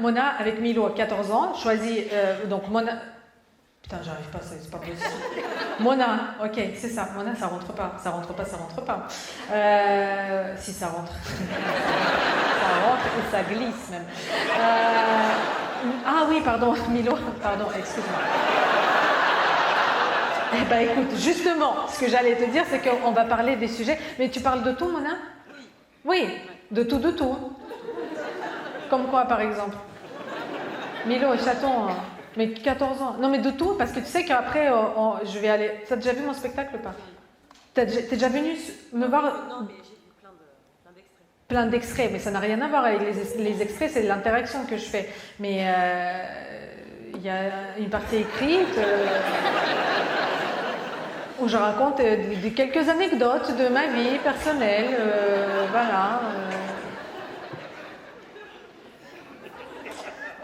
Mona, avec Milo, 14 ans, choisit... donc Mona... Putain, j'arrive pas, c'est pas possible. Mona, ok, c'est ça. Mona, ça rentre pas. Ça rentre pas, ça rentre pas. Si, ça rentre. Ça rentre et ça glisse même. Ah oui, pardon, Milo, pardon, excuse-moi. Eh ben écoute, justement, ce que j'allais te dire, c'est qu'on va parler des sujets. Mais tu parles de tout, Mona? Oui, de tout, de tout. Comme quoi, par exemple? Milo, chaton, mais 14 ans. Non, mais de tout, parce que tu sais qu'après, je vais aller... T'as déjà vu mon spectacle ou pas? T'es déjà venu me voir? Non, mais j'ai vu plein d'extraits. Plein d'extraits, mais ça n'a rien à voir avec les extraits, c'est l'interaction que je fais. Mais il y a une partie écrite où je raconte quelques anecdotes de ma vie personnelle, voilà.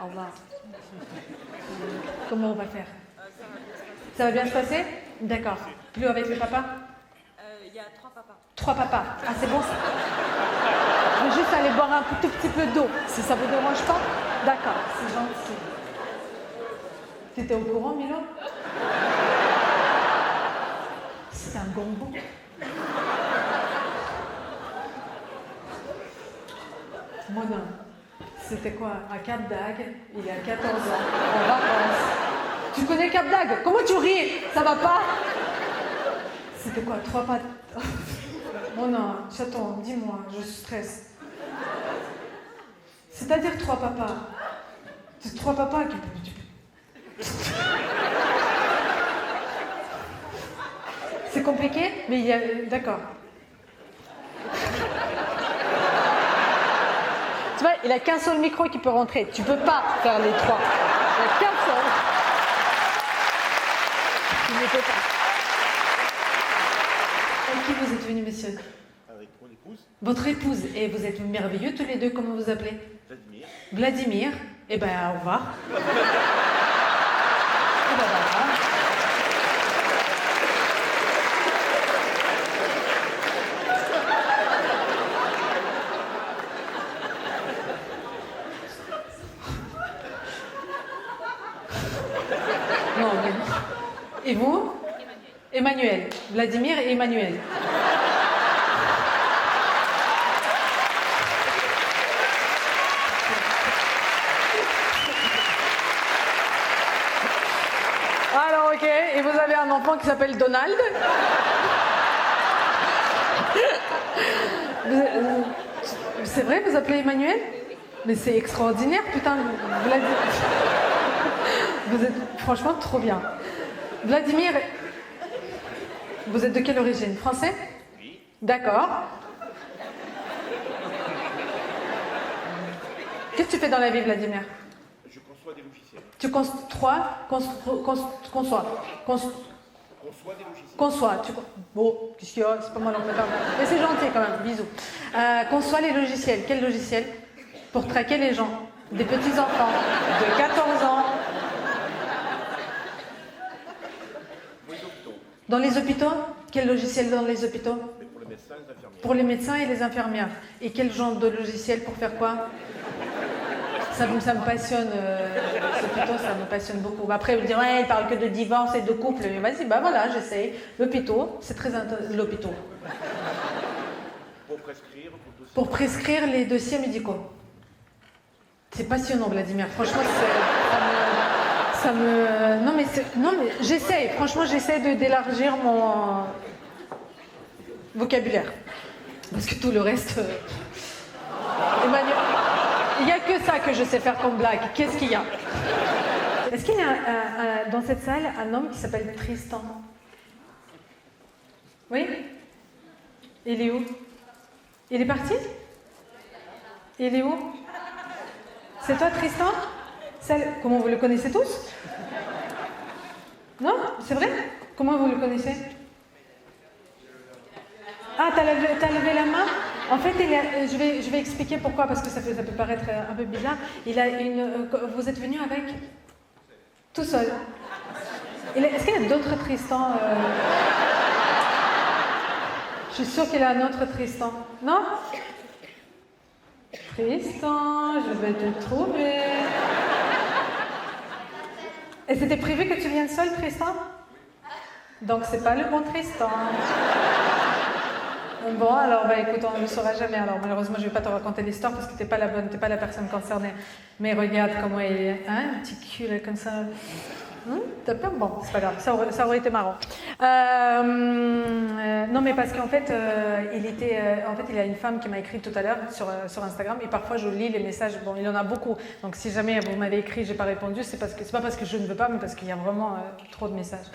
Au revoir. Comment on va faire? Ça va bien se passer? D'accord. Plus avec le papa? Il y a 3 papas. 3 papas. Ah, c'est bon ça? Je vais juste aller boire un tout petit peu d'eau, si ça vous dérange pas. D'accord, c'est gentil. T'étais au courant, Milo? C'est un bonbon. Mona, c'était quoi? À Cap d'Agde, il y a 14 ans, en vacances. Tu connais Cap d'Agde? Comment tu ris? Ça va pas? C'était quoi? 3 pattes? Mona, chaton, dis-moi, je stresse. C'est-à-dire 3 papas. C'est 3 papas qui... C'est compliqué, mais il y a... D'accord. Tu vois, il a qu'un seul micro qui peut rentrer. Tu peux pas faire les 3. Il n'y a qu'un seul. Tu ne peux pas. Avec qui vous êtes venus, monsieur? Avec mon épouse. Votre épouse. Et vous êtes merveilleux tous les deux. Comment vous appelez? Vladimir. Vladimir. Eh ben, au revoir. Eh ben, voilà. Non, mais... Et vous? Emmanuel. Vladimir et Emmanuel. Alors, ok. Et vous avez un enfant qui s'appelle Donald? C'est vrai, vous appelez Emmanuel? Mais c'est extraordinaire, putain. Vous êtes franchement trop bien. Vladimir, vous êtes de quelle origine? Français? Oui. D'accord. Qu'est-ce que tu fais dans la vie, Vladimir? Je conçois des logiciels. Tu conçois. Bon, qu'est-ce qu'il y a? C'est pas mal en mettant. Mais c'est gentil quand même, bisous. Conçoit les logiciels. Quel logiciel? Pour traquer les gens. Des petits-enfants de 14 ans. Oui, docteur. Dans les hôpitaux? Quel logiciel dans les hôpitaux? Mais pour les médecins, les infirmières. Pour les médecins et les infirmières. Et quel genre de logiciel pour faire quoi? Ça me passionne, les hôpitaux, ça me passionne beaucoup. Après, vous direz, ouais, il parle que de divorce et de couple. Mais vas-y, bah voilà, j'essaye. L'hôpital, c'est très intéressant. L'hôpital. Pour prescrire les dossiers médicaux. C'est passionnant, Vladimir. Franchement, ça me... Non, mais j'essaye. Franchement, j'essaie d'élargir mon vocabulaire. Parce que tout le reste... Emmanuel... Il n'y a que ça que je sais faire comme blague. Qu'est-ce qu'il y a? Est-ce qu'il y a dans cette salle un homme qui s'appelle Tristan? Oui? Il est où? Il est parti? Il est où? C'est toi, Tristan? Comment vous le connaissez tous? Non? C'est vrai? Comment vous le connaissez? Ah, t'as levé la main? En fait, je vais expliquer pourquoi, parce que ça peut paraître un peu bizarre. Vous êtes venu avec? Tout seul. Est-ce qu'il y a d'autres Tristan? Je suis sûre qu'il y a un autre Tristan. Non? Tristan, je vais te trouver. Et c'était prévu que tu viennes seul, Tristan? Donc c'est pas le bon Tristan. Bon, alors écoute, on ne le saura jamais. Alors malheureusement, je vais pas te raconter l'histoire parce que t'es pas la bonne, t'es pas la personne concernée. Mais regarde comment il est, hein, un petit cul là, comme ça. T'as peur? Bon, c'est pas grave, ça aurait été marrant. Non, mais parce qu'en fait, il y a une femme qui m'a écrit tout à l'heure sur Instagram et parfois je lis les messages. Bon, il y en a beaucoup. Donc si jamais vous m'avez écrit, j'ai pas répondu, c'est pas parce que je ne veux pas, mais parce qu'il y a vraiment trop de messages.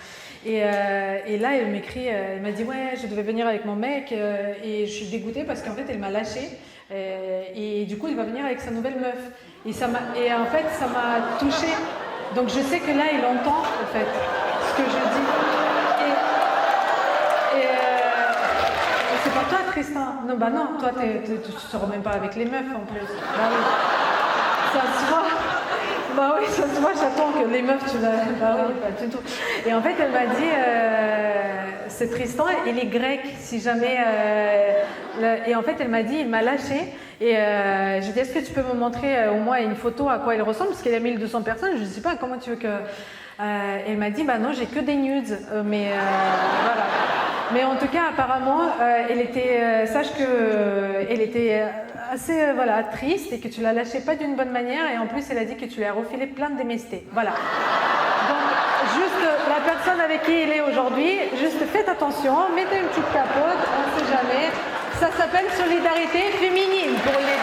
Et là, elle m'écrit, elle m'a dit ouais, je devais venir avec mon mec et je suis dégoûtée parce qu'en fait, elle m'a lâchée et du coup, il va venir avec sa nouvelle meuf. Et en fait, ça m'a touchée. Donc je sais que là, il entend, en fait, ce que je dis. Et c'est pas toi, Tristan. Non, bah non, toi, tu sors même pas avec les meufs, en plus. Bah oui. Ça se voit. Bah oui, ça se voit, j'attends que les meufs, tu vas... Bah oui, pas du tout. Et en fait, elle m'a dit, c'est Tristan, il est grec, si jamais... Et en fait, elle m'a dit, il m'a lâché. Et j'ai dit, est-ce que tu peux me montrer au moins une photo à quoi il ressemble? Parce qu'il y a 1200 personnes, je ne sais pas, comment tu veux que... elle m'a dit, bah non, j'ai que des nudes. Mais voilà. Mais en tout cas, apparemment, sache qu'elle était assez triste et que tu la lâchais pas d'une bonne manière. Et en plus, elle a dit que tu lui as refilé plein de MST. Voilà. Donc, juste la personne avec qui il est aujourd'hui, juste faites attention, mettez une petite capote, on ne sait jamais. Ça s'appelle solidarité féminine pour les